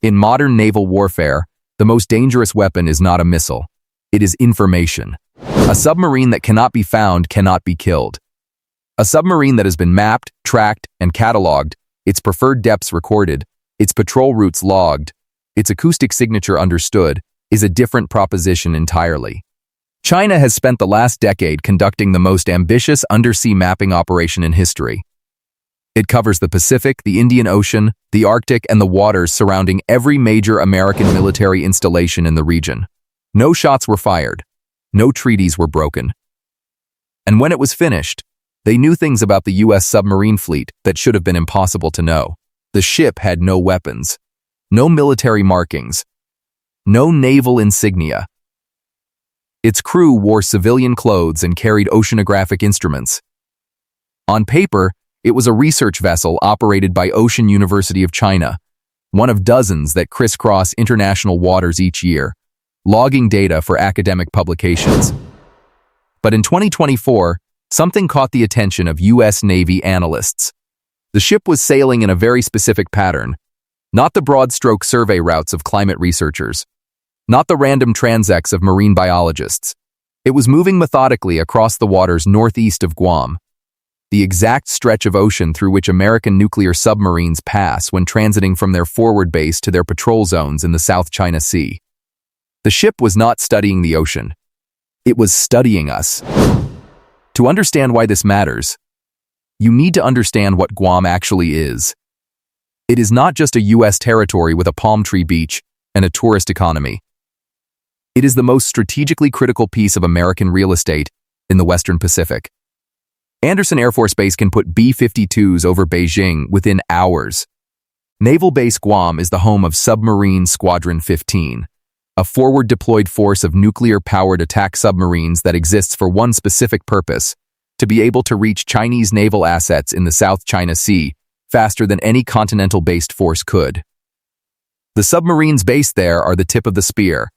In modern naval warfare, the most dangerous weapon is not a missile. It is information. A submarine that cannot be found cannot be killed. A submarine that has been mapped, tracked, and cataloged, its preferred depths recorded, its patrol routes logged, its acoustic signature understood, is a different proposition entirely. China has spent the last decade conducting the most ambitious undersea mapping operation in history. It covers the Pacific, the Indian Ocean, the Arctic, and the waters surrounding every major American military installation in the region. No shots were fired. No treaties were broken. And when it was finished, they knew things about the U.S. submarine fleet that should have been impossible to know. The ship had no weapons, no military markings, no naval insignia. Its crew wore civilian clothes and carried oceanographic instruments. On paper, it was a research vessel operated by Ocean University of China, one of dozens that crisscross international waters each year, logging data for academic publications. But in 2024, something caught the attention of U.S. Navy analysts. The ship was sailing in a very specific pattern, not the broad-stroke survey routes of climate researchers, not the random transects of marine biologists. It was moving methodically across the waters northeast of Guam, the exact stretch of ocean through which American nuclear submarines pass when transiting from their forward base to their patrol zones in the South China Sea. The ship was not studying the ocean. It was studying us. To understand why this matters, you need to understand what Guam actually is. It is not just a U.S. territory with a palm tree beach and a tourist economy. It is the most strategically critical piece of American real estate in the Western Pacific. Andersen Air Force Base can put B-52s over Beijing within hours. Naval Base Guam is the home of Submarine Squadron 15, a forward-deployed force of nuclear-powered attack submarines that exists for one specific purpose: to be able to reach Chinese naval assets in the South China Sea faster than any continental-based force could. The submarines based there are the tip of the spear.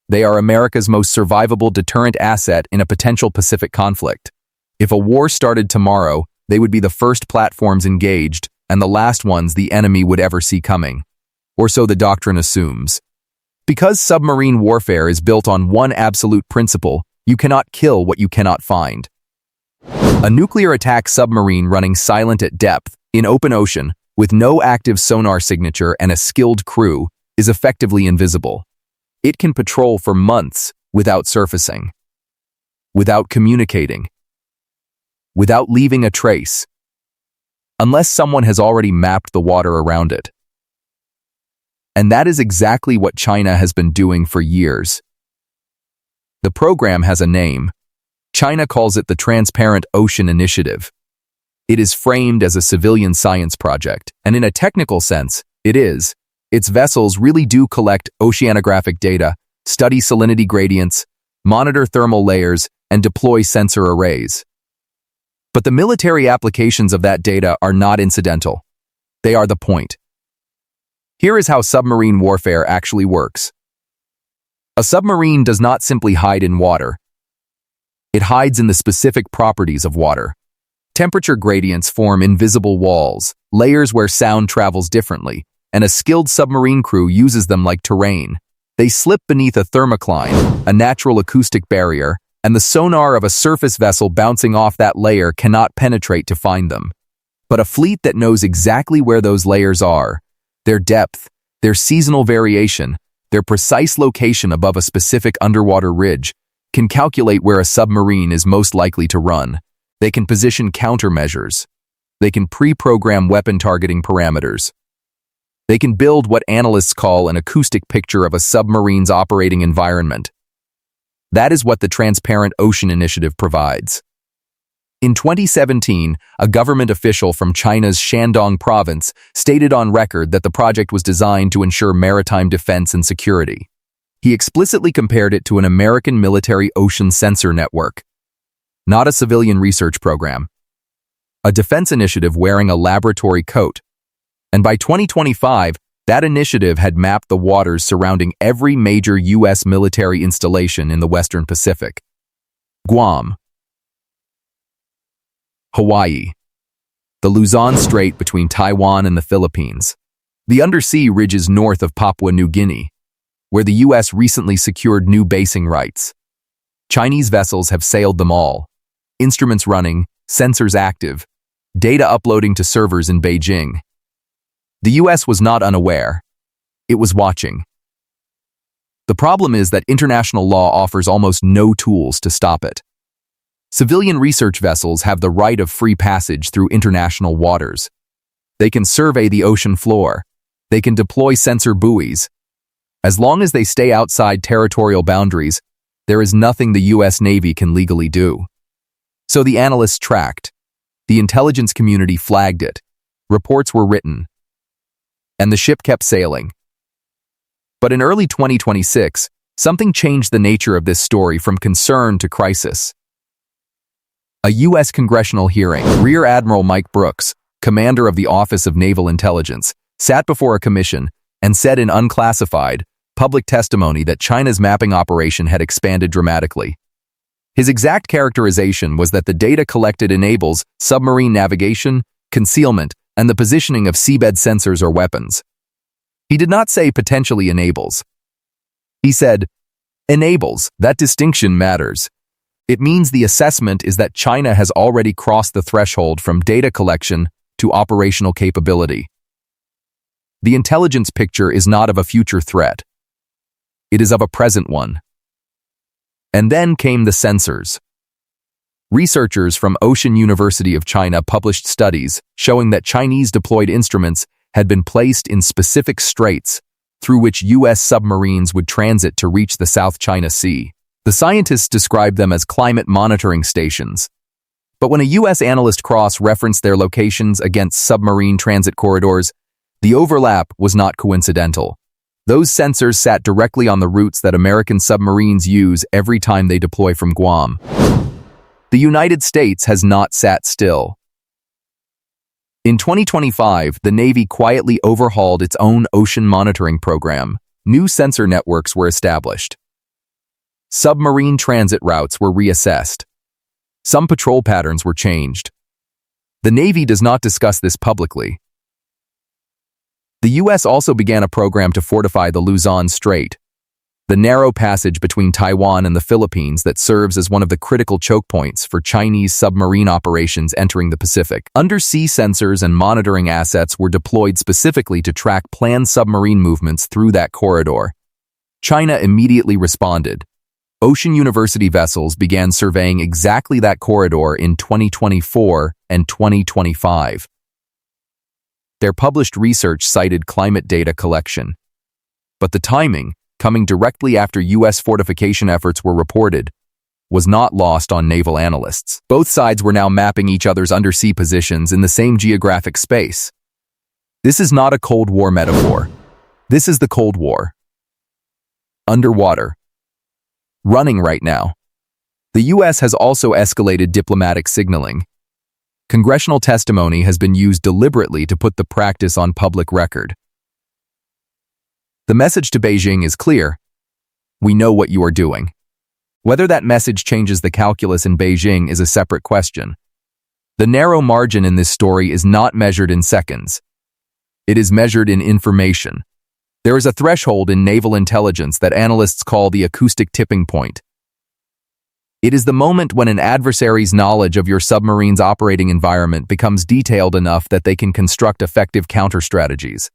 They are America's most survivable deterrent asset in a potential Pacific conflict. If a war started tomorrow, they would be the first platforms engaged and the last ones the enemy would ever see coming. Or so the doctrine assumes. Because submarine warfare is built on one absolute principle, you cannot kill what you cannot find. A nuclear attack submarine running silent at depth, in open ocean, with no active sonar signature and a skilled crew, is effectively invisible. It can patrol for months without surfacing, without communicating, without leaving a trace, unless someone has already mapped the water around it. And that is exactly what China has been doing for years. The program has a name. China calls it the Transparent Ocean Initiative. It is framed as a civilian science project, and in a technical sense, it is. Its vessels really do collect oceanographic data, study salinity gradients, monitor thermal layers, and deploy sensor arrays. But the military applications of that data are not incidental. They are the point. Here is how submarine warfare actually works. A submarine does not simply hide in water. It hides in the specific properties of water. Temperature gradients form invisible walls, layers where sound travels differently, and a skilled submarine crew uses them like terrain. They slip beneath a thermocline, a natural acoustic barrier, and the sonar of a surface vessel bouncing off that layer cannot penetrate to find them. But a fleet that knows exactly where those layers are, their depth, their seasonal variation, their precise location above a specific underwater ridge, can calculate where a submarine is most likely to run. They can position countermeasures. They can pre-program weapon targeting parameters. They can build what analysts call an acoustic picture of a submarine's operating environment. That is what the Transparent Ocean Initiative provides. In 2017, a government official from China's Shandong province stated on record that the project was designed to ensure maritime defense and security. He explicitly compared it to an American military ocean sensor network, not a civilian research program. A defense initiative wearing a laboratory coat. And by 2025, that initiative had mapped the waters surrounding every major U.S. military installation in the Western Pacific. Guam, Hawaii, the Luzon Strait between Taiwan and the Philippines, The undersea ridges north of Papua New Guinea, where the U.S. recently secured new basing rights. Chinese vessels have sailed them all. Instruments running, sensors active, data uploading to servers in Beijing. The U.S. was not unaware. It was watching. The problem is that international law offers almost no tools to stop it. Civilian research vessels have the right of free passage through international waters. They can survey the ocean floor. They can deploy sensor buoys. As long as they stay outside territorial boundaries, there is nothing the U.S. Navy can legally do. So the analysts tracked. The intelligence community flagged it. Reports were written. And the ship kept sailing. But in early 2026, something changed the nature of this story from concern to crisis. A U.S. congressional hearing, Rear Admiral Mike Brooks, commander of the Office of Naval Intelligence, sat before a commission and said in unclassified, public testimony that China's mapping operation had expanded dramatically. His exact characterization was that the data collected enables submarine navigation, concealment, and the positioning of seabed sensors or weapons. He did not say potentially enables. He said, enables, that distinction matters. It means the assessment is that China has already crossed the threshold from data collection to operational capability. The intelligence picture is not of a future threat. It is of a present one. And then came the sensors. Researchers from Ocean University of China published studies showing that Chinese deployed instruments had been placed in specific straits through which U.S. submarines would transit to reach the South China Sea. The scientists described them as climate monitoring stations. But when a U.S. analyst cross-referenced their locations against submarine transit corridors, the overlap was not coincidental. Those sensors sat directly on the routes that American submarines use every time they deploy from Guam. The United States has not sat still. In 2025, the Navy quietly overhauled its own ocean monitoring program. New sensor networks were established. Submarine transit routes were reassessed. Some patrol patterns were changed. The Navy does not discuss this publicly. The U.S. also began a program to fortify the Luzon Strait, the narrow passage between Taiwan and the Philippines that serves as one of the critical chokepoints for Chinese submarine operations entering the Pacific. Undersea sensors and monitoring assets were deployed specifically to track planned submarine movements through that corridor. China immediately responded. Ocean University vessels began surveying exactly that corridor in 2024 and 2025. Their published research cited climate data collection. But the timing, coming directly after U.S. fortification efforts were reported, was not lost on naval analysts. Both sides were now mapping each other's undersea positions in the same geographic space. This is not a Cold War metaphor. This is the Cold War. Underwater. Running right now. The U.S. has also escalated diplomatic signaling. Congressional testimony has been used deliberately to put the practice on public record. The message to Beijing is clear. We know what you are doing. Whether that message changes the calculus in Beijing is a separate question. The narrow margin in this story is not measured in seconds. It is measured in information. There is a threshold in naval intelligence that analysts call the acoustic tipping point. It is the moment when an adversary's knowledge of your submarine's operating environment becomes detailed enough that they can construct effective counter-strategies.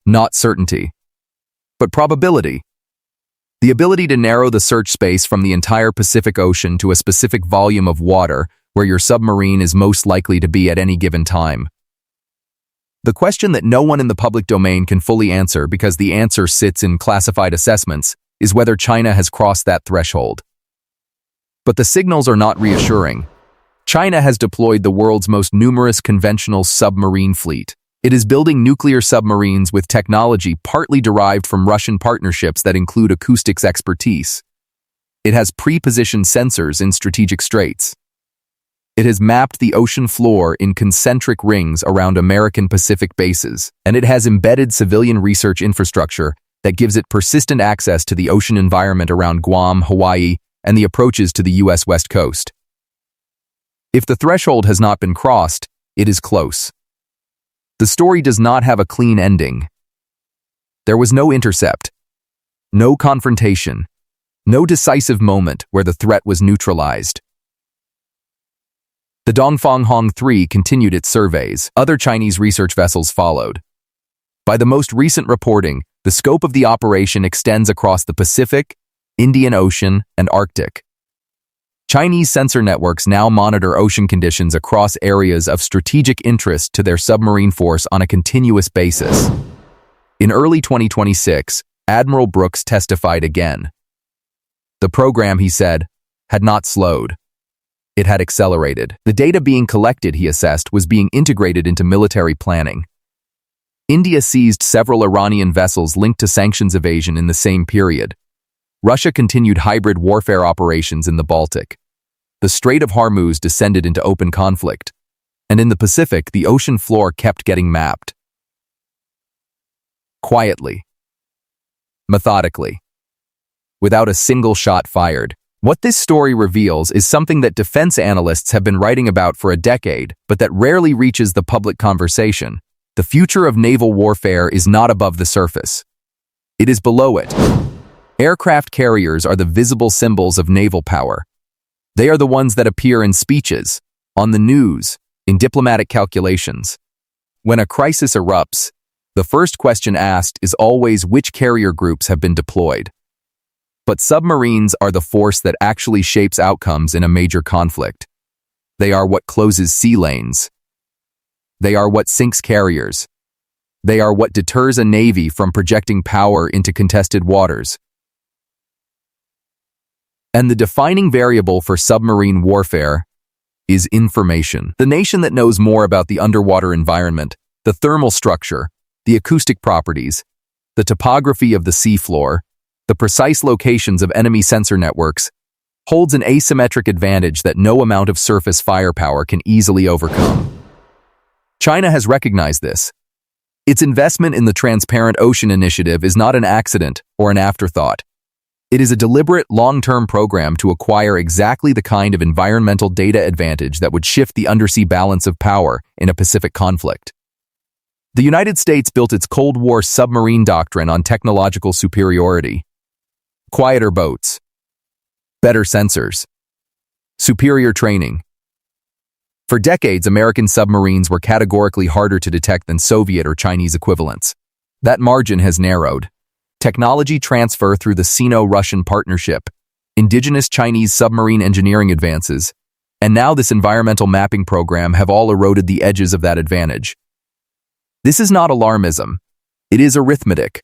Not certainty, but probability. The ability to narrow the search space from the entire Pacific Ocean to a specific volume of water where your submarine is most likely to be at any given time. The question that no one in the public domain can fully answer because the answer sits in classified assessments is whether China has crossed that threshold. But the signals are not reassuring. China has deployed the world's most numerous conventional submarine fleet. It is building nuclear submarines with technology partly derived from Russian partnerships that include acoustics expertise. It has pre-positioned sensors in strategic straits. It has mapped the ocean floor in concentric rings around American Pacific bases, and it has embedded civilian research infrastructure that gives it persistent access to the ocean environment around Guam, Hawaii, and the approaches to the U.S. West Coast. If the threshold has not been crossed, it is close. The story does not have a clean ending. There was no intercept, no confrontation, no decisive moment where the threat was neutralized. The Dongfang Hong 3 continued its surveys. Other Chinese research vessels followed. By the most recent reporting, the scope of the operation extends across the Pacific, Indian Ocean, and Arctic. Chinese sensor networks now monitor ocean conditions across areas of strategic interest to their submarine force on a continuous basis. In early 2026, Admiral Brooks testified again. The program, he said, had not slowed. It had accelerated. The data being collected, he assessed, was being integrated into military planning. India seized several Iranian vessels linked to sanctions evasion in the same period. Russia continued hybrid warfare operations in the Baltic. The Strait of Hormuz descended into open conflict. And in the Pacific, the ocean floor kept getting mapped. Quietly. Methodically. Without a single shot fired. What this story reveals is something that defense analysts have been writing about for a decade, but that rarely reaches the public conversation. The future of naval warfare is not above the surface. It is below it. Aircraft carriers are the visible symbols of naval power. They are the ones that appear in speeches, on the news, in diplomatic calculations. When a crisis erupts, the first question asked is always which carrier groups have been deployed. But submarines are the force that actually shapes outcomes in a major conflict. They are what closes sea lanes. They are what sinks carriers. They are what deters a navy from projecting power into contested waters. And the defining variable for submarine warfare is information. The nation that knows more about the underwater environment, the thermal structure, the acoustic properties, the topography of the seafloor, the precise locations of enemy sensor networks, holds an asymmetric advantage that no amount of surface firepower can easily overcome. China has recognized this. Its investment in the Transparent Ocean Initiative is not an accident or an afterthought. It is a deliberate, long-term program to acquire exactly the kind of environmental data advantage that would shift the undersea balance of power in a Pacific conflict. The United States built its Cold War submarine doctrine on technological superiority. Quieter boats, better sensors, superior training. For decades, American submarines were categorically harder to detect than Soviet or Chinese equivalents. That margin has narrowed. Technology transfer through the Sino-Russian partnership, indigenous Chinese submarine engineering advances, and now this environmental mapping program have all eroded the edges of that advantage. This is not alarmism. It is arithmetic.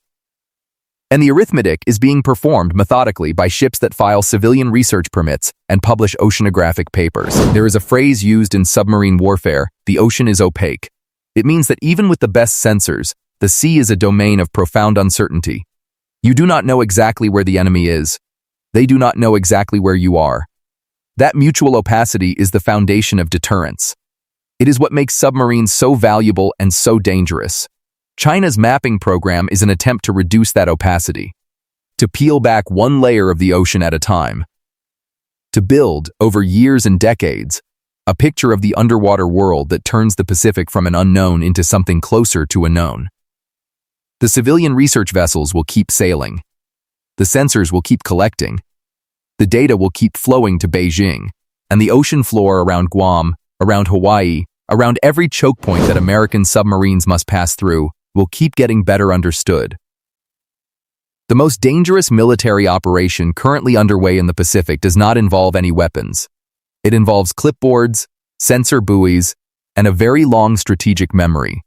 And the arithmetic is being performed methodically by ships that file civilian research permits and publish oceanographic papers. There is a phrase used in submarine warfare: the ocean is opaque. It means that even with the best sensors, the sea is a domain of profound uncertainty. You do not know exactly where the enemy is. They do not know exactly where you are. That mutual opacity is the foundation of deterrence. It is what makes submarines so valuable and so dangerous. China's mapping program is an attempt to reduce that opacity, to peel back one layer of the ocean at a time, to build, over years and decades, a picture of the underwater world that turns the Pacific from an unknown into something closer to a known. The civilian research vessels will keep sailing. The sensors will keep collecting. The data will keep flowing to Beijing, and the ocean floor around Guam, around Hawaii, around every choke point that American submarines must pass through, will keep getting better understood. The most dangerous military operation currently underway in the Pacific does not involve any weapons. It involves clipboards, sensor buoys, and a very long strategic memory.